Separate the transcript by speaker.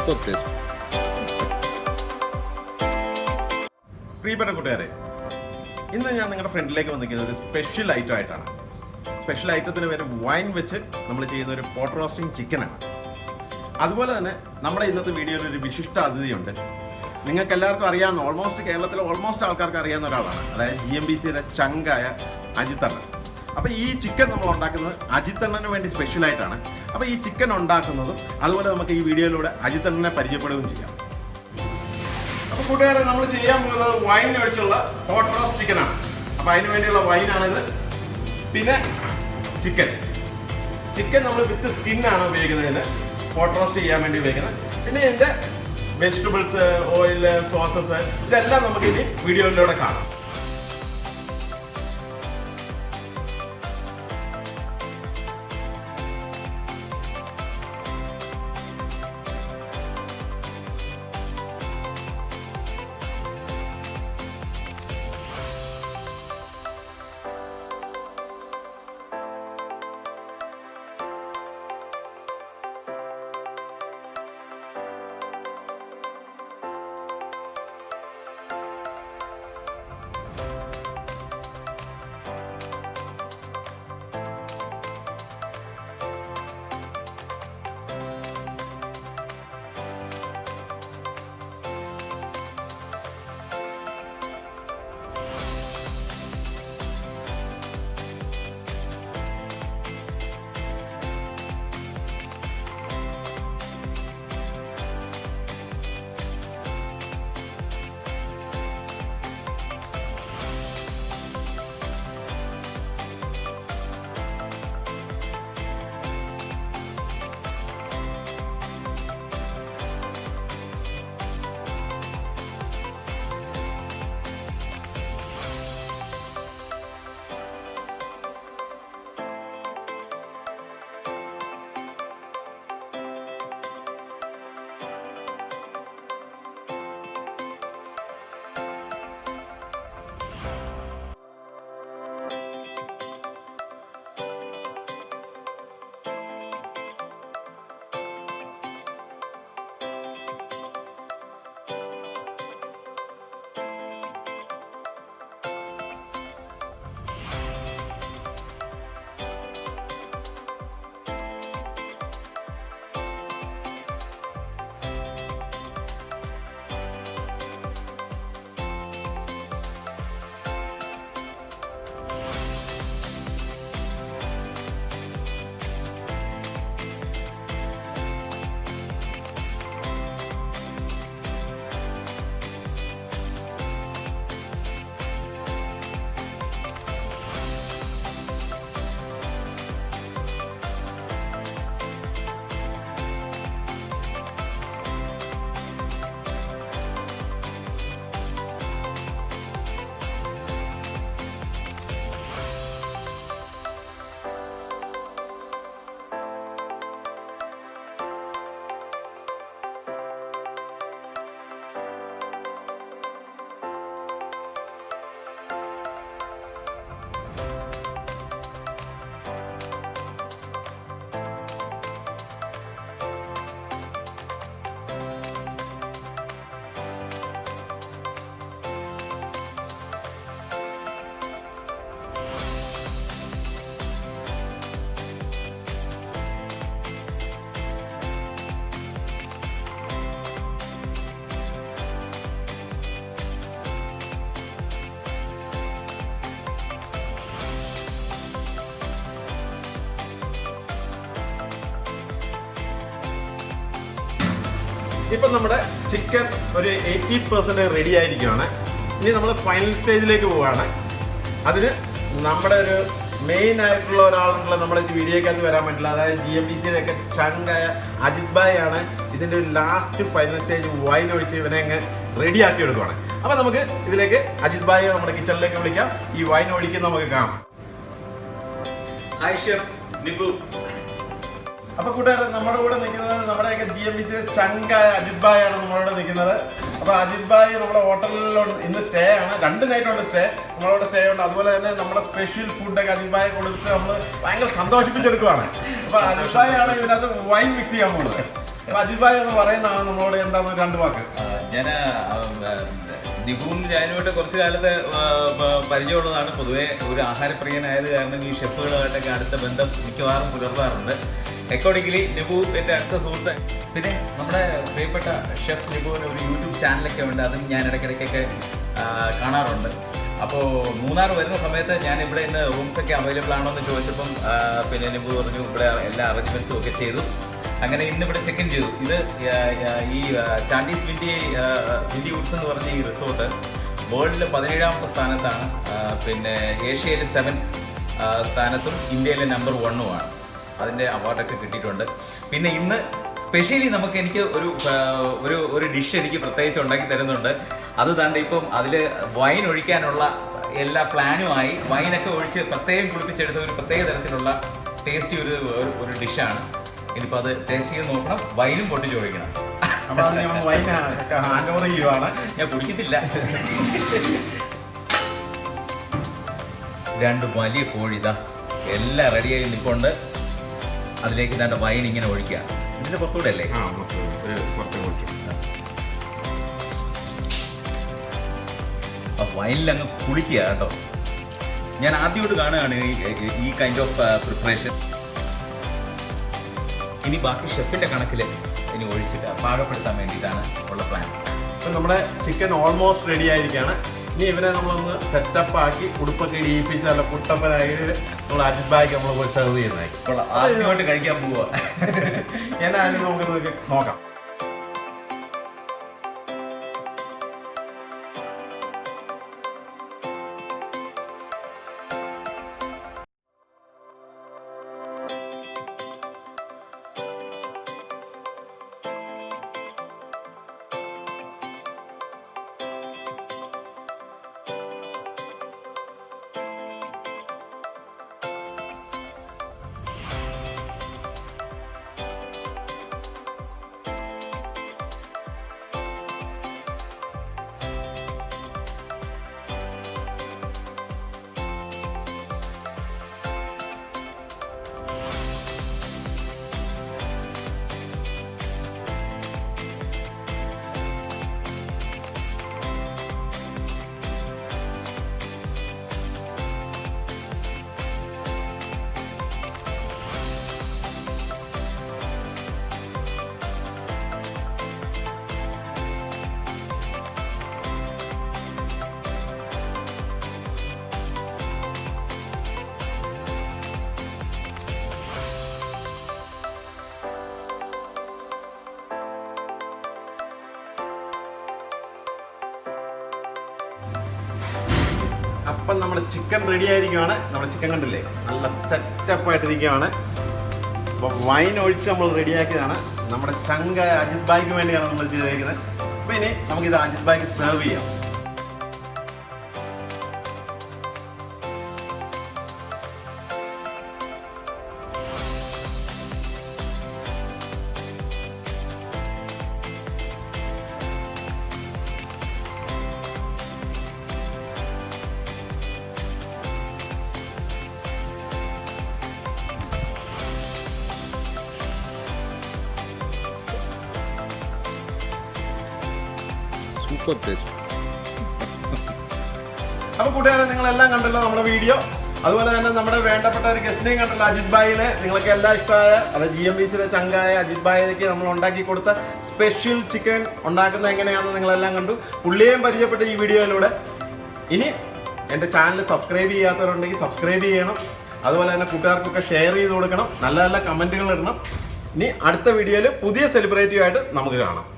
Speaker 1: Super taste.
Speaker 2: പ്രിയപ്പെട്ട കൂട്ടുകാരെ, ഇന്ന് ഞാൻ നിങ്ങളുടെ ഫ്രണ്ടിലേക്ക് വന്നിരിക്കുന്നത് ഒരു സ്പെഷ്യൽ ഐറ്റം ആയിട്ടാണ്. സ്പെഷ്യൽ ഐറ്റത്തിന് പേര് വൈൻ വെച്ച് നമ്മൾ ചെയ്യുന്ന ഒരു പോട്ട് റോസ്റ്റിംഗ് ചിക്കനാണ്. അതുപോലെ തന്നെ നമ്മുടെ ഇന്നത്തെ വീഡിയോയിൽ ഒരു വിശിഷ്ട അതിഥിയുണ്ട്. നിങ്ങൾക്ക് എല്ലാവർക്കും അറിയാവുന്ന, കേരളത്തിലെ ഓൾമോസ്റ്റ് ആൾക്കാർക്ക് അറിയാവുന്ന ഒരാളാണ്. അതായത് GNPCയുടെ ചങ്കായ അജിത്ത് അണ്ണൻ. അപ്പോൾ ഈ ചിക്കൻ നമ്മൾ ഉണ്ടാക്കുന്നത് അജിത്ത് അണ്ണന് വേണ്ടി സ്പെഷ്യലായിട്ടാണ്. അപ്പോൾ ഈ ചിക്കൻ ഉണ്ടാക്കുന്നതും അതുപോലെ നമുക്ക് ഈ വീഡിയോയിലൂടെ അജിത്ത് അണ്ണനെ പരിചയപ്പെടുകയും ചെയ്യാം. അപ്പോൾ കൂട്ടുകാരെ, നമ്മൾ ചെയ്യാൻ പോകുന്നത് വൈൻ ഒഴിച്ചുള്ള ഹോട്ട് റോസ്റ്റ് ചിക്കനാണ്. അപ്പോൾ അതിന് വേണ്ടിയുള്ള വൈനാണിത്. പിന്നെ ചിക്കൻ നമ്മൾ വിത്ത് സ്കിന്നാണ് ഉപയോഗിക്കുന്നതിന് ഹോട്ട് റോസ്റ്റ് ചെയ്യാൻ വേണ്ടി ഉപയോഗിക്കുന്നത്. പിന്നെ ഇതിൻ്റെ വെജിറ്റബിൾസ്, ഓയിൽ, സോസസ് ഇതെല്ലാം നമുക്ക് ഇനി വീഡിയോയിലൂടെ കാണാം. ഇപ്പം നമ്മുടെ ചിക്കൻ ഒരു 80% റെഡി ആയിരിക്കുകയാണ്. ഇനി നമ്മൾ ഫൈനൽ സ്റ്റേജിലേക്ക് പോവുകയാണ്. അതിന് നമ്മുടെ ഒരു മെയിൻ ആയിട്ടുള്ള ഒരാളുള്ള നമ്മുടെ വീഡിയോക്കകത്ത് വരാൻ പറ്റില്ല. അതായത് GNPCയിലൊക്കെ ചങ്കായ അജിത് ഭായ് ആണ് ഇതിൻ്റെ ഒരു ലാസ്റ്റ് ഫൈനൽ സ്റ്റേജ് വൈൻ ഒഴിച്ച് ഇവനെ അങ്ങ് റെഡിയാക്കി എടുക്കുകയാണ്. അപ്പം നമുക്ക് ഇതിലേക്ക് അജിത് ഭായ് നമ്മുടെ കിച്ചണിലേക്ക് വിളിക്കാം. ഈ വൈൻ ഒഴിക്കുന്നത് നമുക്ക് കാണാം.
Speaker 3: Hi chef Nibu.
Speaker 2: അപ്പൊ കൂട്ടുകാരെ, നമ്മുടെ കൂടെ നിൽക്കുന്നത് നമ്മുടെയൊക്കെ GNPCയിലെ ചങ്കായ അജിത് ഭായ് ആണ് നമ്മളോട് നിൽക്കുന്നത്. അപ്പൊ അജിത് ഭായ് നമ്മുടെ ഹോട്ടലിൽ ഇന്ന് സ്റ്റേ ആണ്, 2 നൈറ്റ് ഉണ്ട് സ്റ്റേ, നമ്മളോട് സ്റ്റേ ഉണ്ട്. അതുപോലെ തന്നെ നമ്മുടെ സ്പെഷ്യൽ ഫുഡൊക്കെ അജിത് ഭായ് കൊടുത്ത് നമ്മൾ ഭയങ്കര സന്തോഷിപ്പിച്ചെടുക്കുവാണ്. അപ്പൊ അജിത് ഭായ് ആണ് ഇതിനകത്ത് വൈൻ മിക്സ് ചെയ്യാൻ പോകുന്നത്. അജിത് ഭായ് എന്ന് പറയുന്നതാണ് നമ്മളോട് എന്താന്ന് രണ്ട് വാക്ക്.
Speaker 3: ഞാൻ നിബുവും ഞാനുമായിട്ട് കുറച്ച് കാലത്തെ പരിചയമുള്ളതാണ്. പൊതുവെ ഒരു ആഹാരപ്രിയനായത് കാരണം ഈ ഷെഫുകളുമായിട്ടൊക്കെ അടുത്ത ബന്ധം മിക്കവാറും പുലർത്താറുണ്ട്. അക്കോർഡിംഗ്ലി നിബു എൻ്റെ അടുത്ത സുഹൃത്ത്. പിന്നെ നമ്മുടെ പ്രിയപ്പെട്ട ഷെഫ് നിബുവിന് ഒരു യൂട്യൂബ് ചാനലൊക്കെ ഉണ്ട്, അതും ഞാൻ ഇടയ്ക്കിടയ്ക്കൊക്കെ കാണാറുണ്ട്. അപ്പോൾ മൂന്നാർ വരുന്ന സമയത്ത് ഞാൻ ഇവിടെ ഇന്ന് റൂംസൊക്കെ അവൈലബിൾ ആണോ എന്ന് ചോദിച്ചപ്പം പിന്നെ നിബു പറഞ്ഞു ഇവിടെ എല്ലാ അറേഞ്ച്മെൻറ്റ്സും ഒക്കെ ചെയ്തു. അങ്ങനെ ഇന്നിവിടെ ചെക്ക് ഇൻ ചെയ്തു. ഇത് ഈ ചാണ്ടീസ് വിൻഡി വുഡ്സ് എന്ന് പറഞ്ഞ ഈ റിസോർട്ട് വേൾഡിലെ 17ാമത്തെ സ്ഥാനത്താണ്. പിന്നെ ഏഷ്യയിലെ 7th സ്ഥാനത്തും ഇന്ത്യയിലെ നമ്പർ 1ഉമാണ്. അതിൻ്റെ അവാർഡൊക്കെ കിട്ടിയിട്ടുണ്ട്. പിന്നെ ഇന്ന് സ്പെഷ്യലി എനിക്ക് ഒരു ഡിഷ് എനിക്ക് പ്രത്യേകിച്ച് ഉണ്ടാക്കി തരുന്നുണ്ട്. അത് താണ്ട് ഇപ്പം അതിൽ വൈൻ ഒഴിക്കാനുള്ള എല്ലാ പ്ലാനുമായി വൈനൊക്കെ ഒഴിച്ച് പ്രത്യേകം കുളിപ്പിച്ചെടുത്ത ഒരു പ്രത്യേക തരത്തിലുള്ള ടേസ്റ്റി ഒരു ഡിഷാണ്. ഇനിയിപ്പോൾ അത് ടേസ്റ്റ് ചെയ്ത് നോക്കണം. വൈനും പൊട്ടിച്ച് ഒഴിക്കണം.
Speaker 2: അപ്പോൾ അത് ഞാൻ വൈൻ ഹാൻഡ് ഓവർ ചെയ്യുവാണ്.
Speaker 3: ഞാൻ കുടിക്കത്തില്ല. 2 വലിയ കോഴി ഇതാ എല്ലാം റെഡിയായി നിൽക്കൊണ്ട് അതിലേക്ക് തന്നെ വൈൻ ഇങ്ങനെ ഒഴിക്കുക. ഇതിന്റെ പുറത്തൂടെ അല്ലേ? വൈനിൽ അങ്ങ് കുളിക്കുക കേട്ടോ. ഞാൻ ആദ്യമായിട്ട് കാണുകയാണ് ഈ കൈൻഡ് ഓഫ് പ്രിപ്പറേഷൻ. ഇനി ബാക്കി ഷെഫിന്റെ കണക്കിൽ ഇനി ഒഴിച്ചിട്ട് പാകപ്പെടുത്താൻ വേണ്ടിയിട്ടാണ് ഉള്ള പ്ലാൻ.
Speaker 2: ഇപ്പം നമ്മുടെ ചിക്കൻ ഓൾമോസ്റ്റ് റെഡി ആയിരിക്കുകയാണ്. ഇനി ഇവരെ നമ്മളൊന്ന് സെറ്റപ്പ് ആക്കി ഉടുപ്പൊക്കെ ഇടിയിപ്പിച്ച് നല്ല കുട്ടപ്പനായി നമ്മൾ അജിത് ഭായിക്ക് നമ്മൾ പോയി സെർവ് ചെയ്യുന്നതായിരിക്കും.
Speaker 3: ആദ്യമായിട്ട് കഴിക്കാൻ പോവുക.
Speaker 2: എന്നാലും നമുക്കത് നോക്കാം. അപ്പം നമ്മുടെ ചിക്കൻ റെഡി ആയിരിക്കുകയാണ്. നമ്മുടെ ചിക്കൻ കണ്ടില്ലേ നല്ല സെറ്റപ്പ് ആയിട്ടിരിക്കുകയാണ്. അപ്പോൾ വൈൻ ഒഴിച്ച് നമ്മൾ റെഡിയാക്കിയതാണ്. നമ്മുടെ ചങ്ക അജിത് ഭായിക്ക് വേണ്ടിയാണ് നമ്മൾ ചെയ്തിരിക്കുന്നത്. അപ്പോൾ ഇനി നമുക്കിത് അജിത് ഭായിക്ക് സെർവ് ചെയ്യാം.
Speaker 3: Super taste.
Speaker 2: അപ്പോൾ കൂട്ടുകാരെ നിങ്ങളെല്ലാം കണ്ടല്ലോ നമ്മുടെ വീഡിയോ. അതുപോലെ തന്നെ നമ്മുടെ വേണ്ടപ്പെട്ട ഒരു ഗസ്റ്റിനെയും കണ്ടല്ലോ, അജിത് ഭായിനെ. നിങ്ങൾക്ക് എല്ലാം ഇഷ്ടമായ അത് GNPCയിലെ ചങ്കായ അജിത് ഭായിക്ക് നമ്മൾ ഉണ്ടാക്കി കൊടുത്ത സ്പെഷ്യൽ ചിക്കൻ ഉണ്ടാക്കുന്നത് എങ്ങനെയാണെന്ന് നിങ്ങളെല്ലാം കണ്ടു. പുള്ളിയെയും പരിചയപ്പെട്ട ഈ വീഡിയോയിലൂടെ. ഇനി എൻ്റെ ചാനൽ സബ്സ്ക്രൈബ് ചെയ്യാത്തവരുണ്ടെങ്കിൽ സബ്സ്ക്രൈബ് ചെയ്യണം. അതുപോലെ തന്നെ കൂട്ടുകാർക്കൊക്കെ ഷെയർ ചെയ്ത് കൊടുക്കണം. നല്ല നല്ല കമൻറ്റുകൾ ഇടണം. ഇനി അടുത്ത വീഡിയോയിൽ പുതിയ സെലിബ്രിറ്റിയുമായിട്ട് നമുക്ക് കാണാം.